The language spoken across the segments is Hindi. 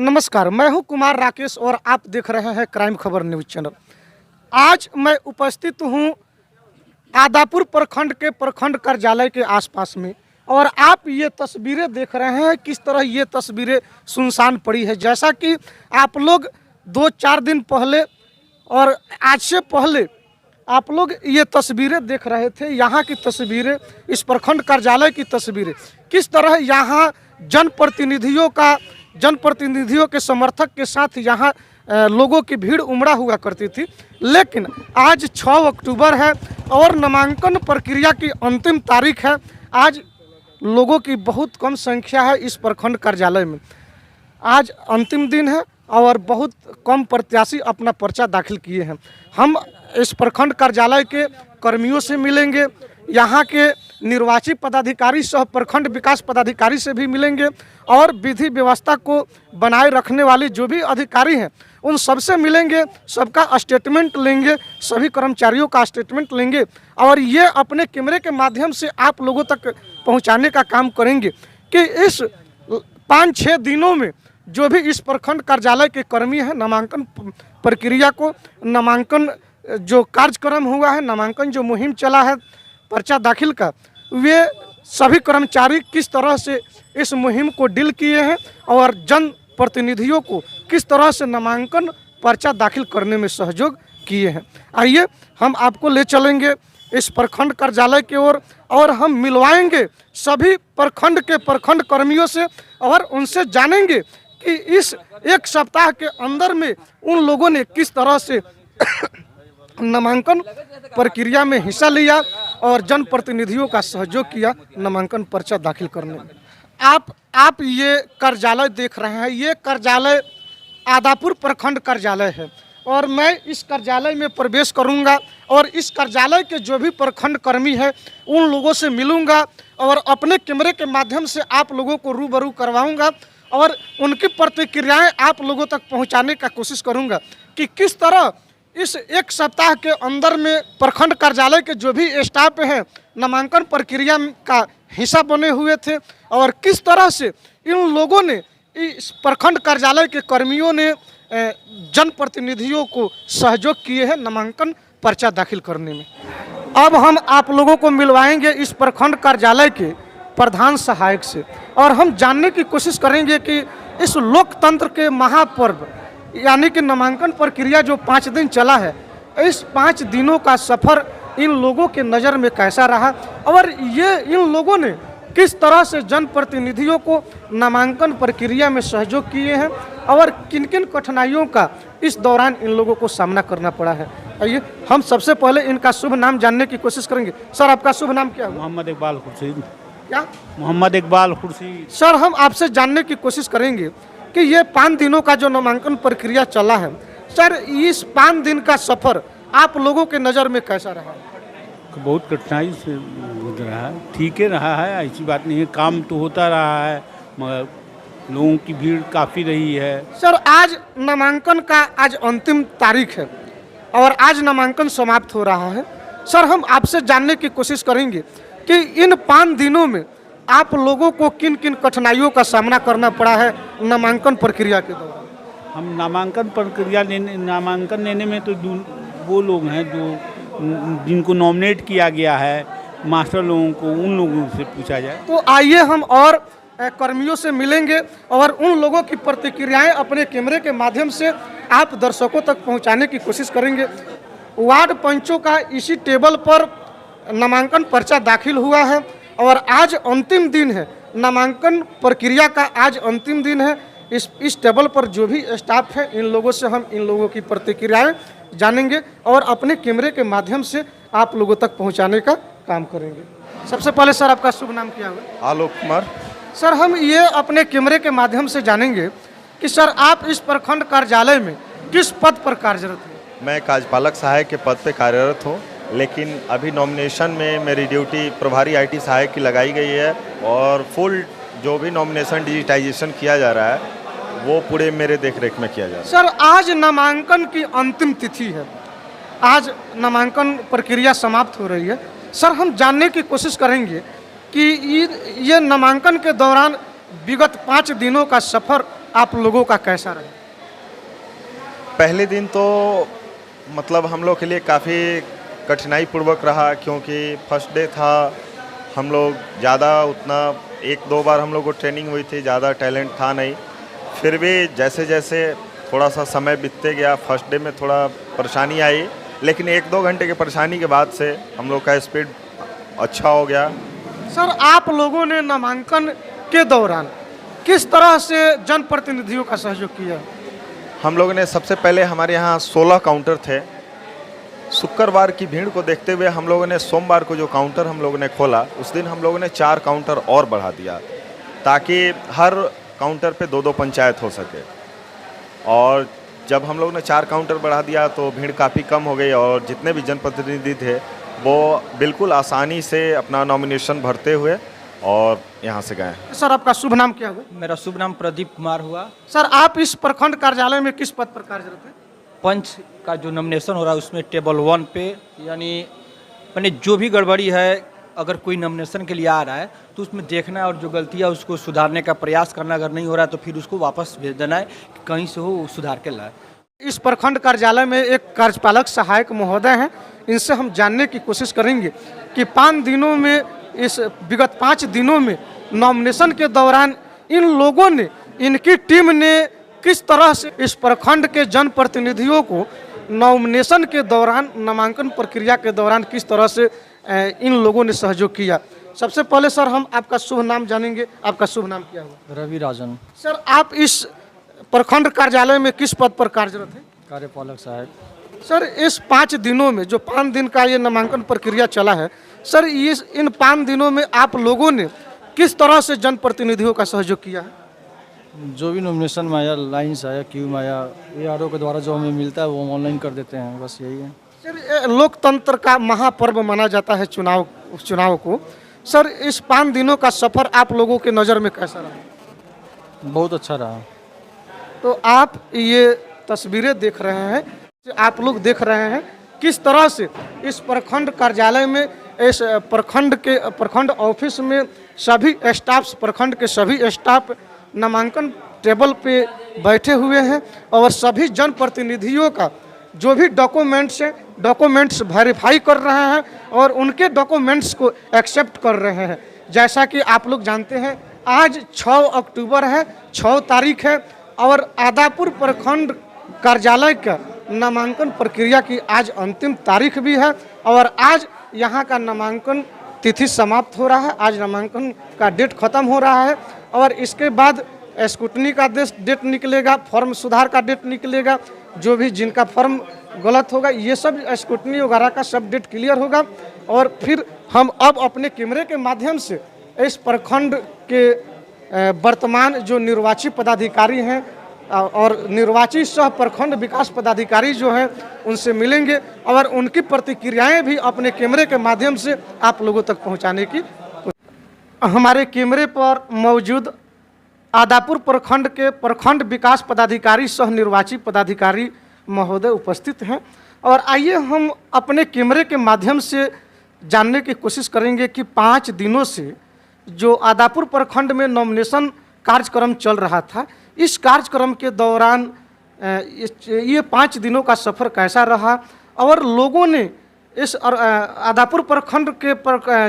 नमस्कार, मैं हूं कुमार राकेश और आप देख रहे हैं क्राइम खबर न्यूज़ चैनल। आज मैं उपस्थित हूं आदापुर प्रखंड के प्रखंड कार्यालय के आसपास में और आप ये तस्वीरें देख रहे हैं किस तरह ये तस्वीरें सुनसान पड़ी है। जैसा कि आप लोग 2-4 दिन पहले और आज से पहले आप लोग ये तस्वीरें देख रहे थे, यहाँ की तस्वीरें, इस प्रखंड कार्यालय की तस्वीरें, किस तरह यहाँ जनप्रतिनिधियों के समर्थक के साथ यहाँ लोगों की भीड़ उमड़ा हुआ करती थी। लेकिन आज 6 अक्टूबर है और नामांकन प्रक्रिया की अंतिम तारीख है। आज लोगों की बहुत कम संख्या है इस प्रखंड कार्यालय में। आज अंतिम दिन है और बहुत कम प्रत्याशी अपना पर्चा दाखिल किए हैं। हम इस प्रखंड कार्यालय के कर्मियों से मिलेंगे, यहाँ के निर्वाचित पदाधिकारी सह प्रखंड विकास पदाधिकारी से भी मिलेंगे और विधि व्यवस्था को बनाए रखने वाले जो भी अधिकारी हैं उन सबसे मिलेंगे, सबका स्टेटमेंट लेंगे, सभी कर्मचारियों का स्टेटमेंट लेंगे और ये अपने कैमरे के माध्यम से आप लोगों तक पहुंचाने का काम करेंगे कि इस 5-6 दिनों में जो भी इस प्रखंड कार्यालय के कर्मी हैं, नामांकन प्रक्रिया को, नामांकन जो कार्यक्रम हुआ है, नामांकन जो मुहिम चला है पर्चा दाखिल का, वे सभी कर्मचारी किस तरह से इस मुहिम को डील किए हैं और जन प्रतिनिधियों को किस तरह से नामांकन पर्चा दाखिल करने में सहयोग किए हैं। आइए हम आपको ले चलेंगे इस प्रखंड कार्यालय की ओर और हम मिलवाएंगे सभी प्रखंड के प्रखंड कर्मियों से और उनसे जानेंगे कि इस 1 सप्ताह के अंदर में उन लोगों ने किस तरह से नामांकन प्रक्रिया में हिस्सा लिया और जनप्रतिनिधियों का सहयोग किया नामांकन पर्चा दाखिल करने में। आप ये कार्यालय देख रहे हैं, ये कार्यालय आदापुर प्रखंड कार्यालय है और मैं इस कार्यालय में प्रवेश करूंगा और इस कार्यालय के जो भी प्रखंड कर्मी हैं उन लोगों से मिलूंगा और अपने कैमरे के माध्यम से आप लोगों को रूबरू करवाऊंगा और उनकी प्रतिक्रियाएं आप लोगों तक पहुंचाने का कोशिश करूंगा कि किस तरह इस 1 सप्ताह के अंदर में प्रखंड कार्यालय के जो भी स्टाफ हैं नामांकन प्रक्रिया का हिस्सा बने हुए थे और किस तरह से इन लोगों ने, इस प्रखंड कार्यालय के कर्मियों ने जनप्रतिनिधियों को सहयोग किए हैं नामांकन पर्चा दाखिल करने में। अब हम आप लोगों को मिलवाएंगे इस प्रखंड कार्यालय के प्रधान सहायक से और हम जानने की कोशिश करेंगे कि इस लोकतंत्र के महापर्व यानी कि नामांकन प्रक्रिया जो 5 दिन चला है, इस 5 दिनों का सफ़र इन लोगों के नज़र में कैसा रहा और ये इन लोगों ने किस तरह से जनप्रतिनिधियों को नामांकन प्रक्रिया में सहयोग किए हैं और किन किन कठिनाइयों का इस दौरान इन लोगों को सामना करना पड़ा है। आइए हम सबसे पहले इनका शुभ नाम जानने की कोशिश करेंगे। सर, आपका शुभ नाम क्या है? मोहम्मद इकबाल खुर्शीद। क्या? मोहम्मद इकबाल खुर्शीद। सर, हम आपसे जानने की कोशिश करेंगे कि ये 5 दिनों का जो नामांकन प्रक्रिया चला है, सर, इस 5 दिन का सफ़र आप लोगों के नज़र में कैसा रहा? बहुत कठिनाई से गुजरा है, ठीक ही रहा है, ऐसी बात नहीं है, काम तो होता रहा है मगर लोगों की भीड़ काफ़ी रही है। सर, आज नामांकन का आज अंतिम तारीख है और आज नामांकन समाप्त हो रहा है। सर, हम आपसे जानने की कोशिश करेंगे कि इन 5 दिनों में आप लोगों को किन किन कठिनाइयों का सामना करना पड़ा है नामांकन प्रक्रिया के दौरान? हम नामांकन लेने में तो वो लोग हैं जो जिनको नॉमिनेट किया गया है, मास्टर लोगों को, उन लोगों से पूछा जाए। तो आइए हम और कर्मियों से मिलेंगे और उन लोगों की प्रतिक्रियाएं अपने कैमरे के माध्यम से आप दर्शकों तक पहुंचाने की कोशिश करेंगे। वार्ड पंचों का इसी टेबल पर नामांकन पर्चा दाखिल हुआ है और आज अंतिम दिन है, नामांकन प्रक्रिया का आज अंतिम दिन है। इस टेबल पर जो भी स्टाफ है इन लोगों से हम इन लोगों की प्रतिक्रियाएं जानेंगे और अपने कैमरे के माध्यम से आप लोगों तक पहुंचाने का काम करेंगे। सबसे पहले सर, आपका शुभ नाम क्या है? आलोक कुमार। सर, हम ये अपने कैमरे के माध्यम से जानेंगे कि सर, आप इस प्रखंड कार्यालय में किस पद पर कार्यरत हैं? मैं कार्यपालक सहायक के पद पे कार्यरत हूँ, लेकिन अभी नॉमिनेशन में मेरी ड्यूटी प्रभारी IT सहायक की लगाई गई है और फुल जो भी नॉमिनेशन डिजिटाइजेशन किया जा रहा है वो पूरे मेरे देखरेख में किया जा रहा है। सर, आज नामांकन की अंतिम तिथि है, आज नामांकन प्रक्रिया समाप्त हो रही है। सर, हम जानने की कोशिश करेंगे कि ये नामांकन के दौरान विगत 5 दिनों का सफ़र आप लोगों का कैसा रहा? पहले दिन तो मतलब हम लोग के लिए काफ़ी कठिनाई पूर्वक रहा, क्योंकि फर्स्ट डे था। हम लोग ज़्यादा उतना 1-2 बार हम लोग को ट्रेनिंग हुई थी, ज़्यादा टैलेंट था नहीं। फिर भी जैसे जैसे थोड़ा सा समय बीतते गया, फर्स्ट डे में थोड़ा परेशानी आई, लेकिन 1-2 घंटे की परेशानी के बाद से हम लोग का स्पीड अच्छा हो गया। सर, आप लोगों ने नामांकन के दौरान किस तरह से जनप्रतिनिधियों का सहयोग किया? हम लोगों ने सबसे पहले, हमारे यहाँ 16 काउंटर थे। शुक्रवार की भीड़ को देखते हुए हम लोगों ने सोमवार को जो काउंटर हम लोगों ने खोला, उस दिन हम लोगों ने 4 काउंटर और बढ़ा दिया, ताकि हर काउंटर पे 2-2 पंचायत हो सके। और जब हम लोगों ने 4 काउंटर बढ़ा दिया तो भीड़ काफ़ी कम हो गई, और जितने भी जनप्रतिनिधि थे वो बिल्कुल आसानी से अपना नॉमिनेशन भरते हुए और यहाँ से गए। सर, आपका शुभ नाम क्या हुआ? मेरा शुभ नाम प्रदीप कुमार हुआ। सर, आप इस प्रखंड कार्यालय में किस पद पर कार्यरत हैं? पंच का जो नॉमिनेशन हो रहा है उसमें टेबल 1 पे, यानी जो भी गड़बड़ी है, अगर कोई नॉमिनेशन के लिए आ रहा है तो उसमें देखना है और जो गलती है उसको सुधारने का प्रयास करना। अगर नहीं हो रहा है तो फिर उसको वापस भेज देना है कि कहीं से हो सुधार के लाए। इस प्रखंड कार्यालय में एक कार्यपालक सहायक महोदय हैं, इनसे हम जानने की कोशिश करेंगे कि 5 दिनों में, इस विगत 5 दिनों में नॉमिनेशन के दौरान इन लोगों ने, इनकी टीम ने किस तरह से इस प्रखंड के जनप्रतिनिधियों को नॉमिनेशन के दौरान, नामांकन प्रक्रिया के दौरान किस तरह से इन लोगों ने सहयोग किया। सबसे पहले सर, हम आपका शुभ नाम जानेंगे। आपका शुभ नाम क्या हुआ? रवि राजन, सर, आप इस प्रखंड कार्यालय में किस पद पर कार्यरत हैं? कार्यपालक सहायक। सर, इस 5 दिनों में, जो 5 दिन का ये नामांकन प्रक्रिया चला है, सर, इन 5 दिनों में आप लोगों ने किस तरह से जनप्रतिनिधियों का सहयोग किया है? जो भी नॉमिनेशन में आया, लाइन से आया, क्यू में आया, ARO के द्वारा जो हमें मिलता है वो ऑनलाइन कर देते हैं, बस यही है। सर, ये लोकतंत्र का महापर्व माना जाता है चुनाव को। सर, इस 5 दिनों का सफर आप लोगों के नज़र में कैसा रहा? बहुत अच्छा रहा। तो आप ये तस्वीरें देख रहे हैं, आप लोग देख रहे हैं किस तरह से इस प्रखंड कार्यालय में, इस प्रखंड ऑफिस में सभी स्टाफ, प्रखंड के सभी स्टाफ नामांकन टेबल पे बैठे हुए हैं और सभी जनप्रतिनिधियों का जो भी डॉक्यूमेंट्स हैं, डॉक्यूमेंट्स वेरीफाई कर रहे हैं और उनके डॉक्यूमेंट्स को एक्सेप्ट कर रहे हैं। जैसा कि आप लोग जानते हैं, आज 6 अक्टूबर है, 6 तारीख है, और आदापुर प्रखंड कार्यालय का नामांकन प्रक्रिया की आज अंतिम तारीख भी है, और आज यहाँ का नामांकन तिथि समाप्त हो रहा है। आज नामांकन का डेट खत्म हो रहा है और इसके बाद स्क्रूटनी का डेट निकलेगा, फॉर्म सुधार का डेट निकलेगा। जो भी जिनका फॉर्म गलत होगा, ये सब स्क्रूटनी वगैरह का सब डेट क्लियर होगा, और फिर हम अब अपने कैमरे के माध्यम से इस प्रखंड के वर्तमान जो निर्वाचित पदाधिकारी हैं और निर्वाचित सह प्रखंड विकास पदाधिकारी जो हैं, उनसे मिलेंगे और उनकी प्रतिक्रियाएं भी अपने कैमरे के माध्यम से आप लोगों तक पहुंचाने की। हमारे कैमरे पर मौजूद आदापुर प्रखंड के प्रखंड विकास पदाधिकारी सह निर्वाचित पदाधिकारी महोदय उपस्थित हैं, और आइए हम अपने कैमरे के माध्यम से जानने की कोशिश करेंगे कि 5 दिनों से जो आदापुर प्रखंड में नॉमिनेशन कार्यक्रम चल रहा था, इस कार्यक्रम के दौरान ये 5 दिनों का सफ़र कैसा रहा और लोगों ने इस आदापुर प्रखंड के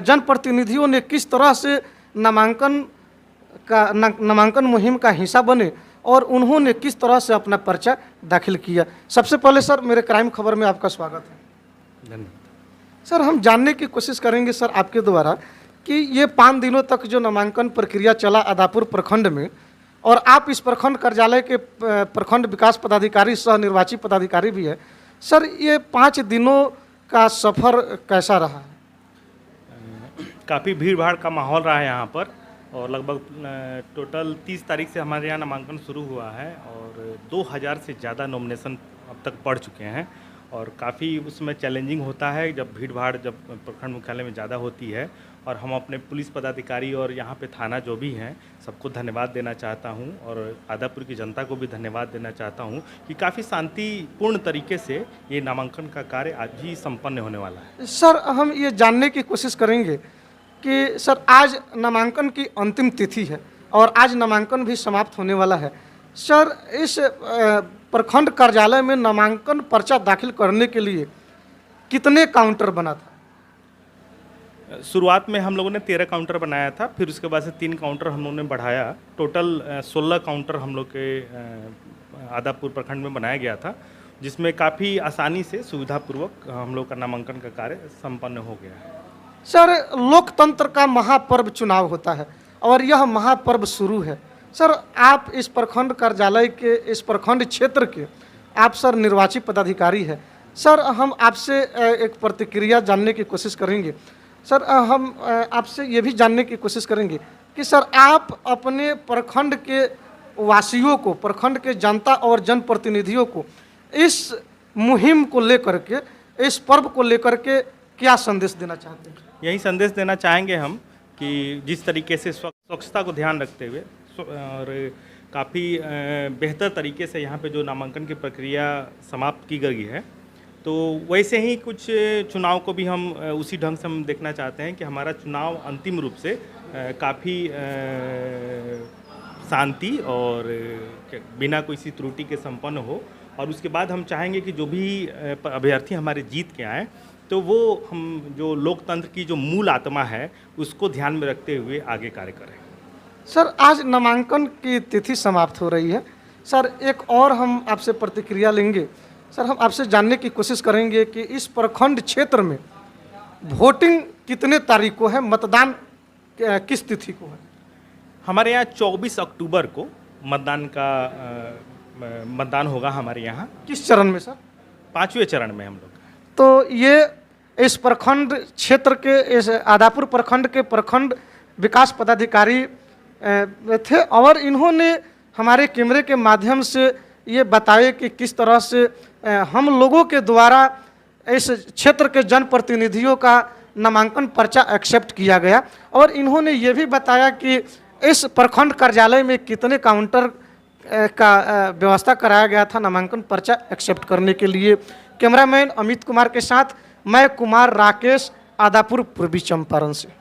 जनप्रतिनिधियों ने किस तरह से नामांकन मुहिम का हिस्सा बने और उन्होंने किस तरह से अपना पर्चा दाखिल किया। सबसे पहले सर, मेरे क्राइम खबर में आपका स्वागत है। धन्यवाद। सर, हम जानने की कोशिश करेंगे सर आपके द्वारा कि ये 5 दिनों तक जो नामांकन प्रक्रिया चला आदापुर प्रखंड में, और आप इस प्रखंड कार्यालय के प्रखंड विकास पदाधिकारी सह निर्वाचित पदाधिकारी भी है, सर, ये 5 दिनों का सफ़र कैसा रहा? काफ़ी भीड़ भाड़ का माहौल रहा है यहाँ पर, और लगभग टोटल 30 तारीख से हमारे यहाँ नामांकन शुरू हुआ है और 2000 से ज़्यादा नॉमिनेशन अब तक पड़ चुके हैं, और काफ़ी उसमें चैलेंजिंग होता है जब भीड़ भाड़ जब प्रखंड मुख्यालय में ज़्यादा होती है। और हम अपने पुलिस पदाधिकारी और यहाँ पे थाना जो भी हैं सबको धन्यवाद देना चाहता हूँ, और आदापुर की जनता को भी धन्यवाद देना चाहता हूँ कि काफ़ी शांतिपूर्ण तरीके से ये नामांकन का कार्य आज ही संपन्न होने वाला है। सर, हम ये जानने की कोशिश करेंगे कि सर, आज नामांकन की अंतिम तिथि है और आज नामांकन भी समाप्त होने वाला है, सर इस प्रखंड कार्यालय में नामांकन पर्चा दाखिल करने के लिए कितने काउंटर बना था? शुरुआत में हम लोगों ने 13 काउंटर बनाया था, फिर उसके बाद से 3 काउंटर हम लोगों ने बढ़ाया। टोटल 16 काउंटर हम लोग के आदापुर प्रखंड में बनाया गया था, जिसमें काफ़ी आसानी से सुविधापूर्वक हम लोग का नामांकन का कार्य संपन्न हो गया है। सर लोकतंत्र का महापर्व चुनाव होता है और यह महापर्व शुरू है। सर आप इस प्रखंड कार्यालय के, इस प्रखंड क्षेत्र के आप सर निर्वाचित पदाधिकारी हैं। सर हम आपसे एक प्रतिक्रिया जानने की कोशिश करेंगे। सर हम आपसे ये भी जानने की कोशिश करेंगे कि सर आप अपने प्रखंड के वासियों को, प्रखंड के जनता और जनप्रतिनिधियों को इस मुहिम को लेकर के, इस पर्व को लेकर के क्या संदेश देना चाहते हैं? यही संदेश देना चाहेंगे हम कि जिस तरीके से स्वच्छता को ध्यान रखते हुए और काफ़ी बेहतर तरीके से यहाँ पे जो नामांकन की प्रक्रिया समाप्त की गई है, तो वैसे ही कुछ चुनाव को भी हम उसी ढंग से हम देखना चाहते हैं कि हमारा चुनाव अंतिम रूप से काफ़ी शांति और बिना किसी त्रुटि के संपन्न हो। और उसके बाद हम चाहेंगे कि जो भी अभ्यर्थी हमारे जीत के आए, तो वो हम जो लोकतंत्र की जो मूल आत्मा है उसको ध्यान में रखते हुए आगे कार्य करें। सर आज नामांकन की तिथि समाप्त हो रही है। सर एक और हम आपसे प्रतिक्रिया लेंगे। सर हम आपसे जानने की कोशिश करेंगे कि इस प्रखंड क्षेत्र में वोटिंग कितने तारीख को है, मतदान किस तिथि को है? हमारे यहाँ 24 अक्टूबर को मतदान होगा हमारे यहाँ। किस चरण में सर? 5वें चरण में हम लोग। तो ये इस प्रखंड क्षेत्र के, इस आदापुर प्रखंड के प्रखंड विकास पदाधिकारी थे और इन्होंने हमारे कैमरे के माध्यम से ये बताए कि किस तरह से हम लोगों के द्वारा इस क्षेत्र के जनप्रतिनिधियों का नामांकन पर्चा एक्सेप्ट किया गया। और इन्होंने ये भी बताया कि इस प्रखंड कार्यालय में कितने काउंटर का व्यवस्था कराया गया था नामांकन पर्चा एक्सेप्ट करने के लिए। कैमरामैन अमित कुमार के साथ मैं कुमार राकेश, आदापुर पूर्वी चंपारण से।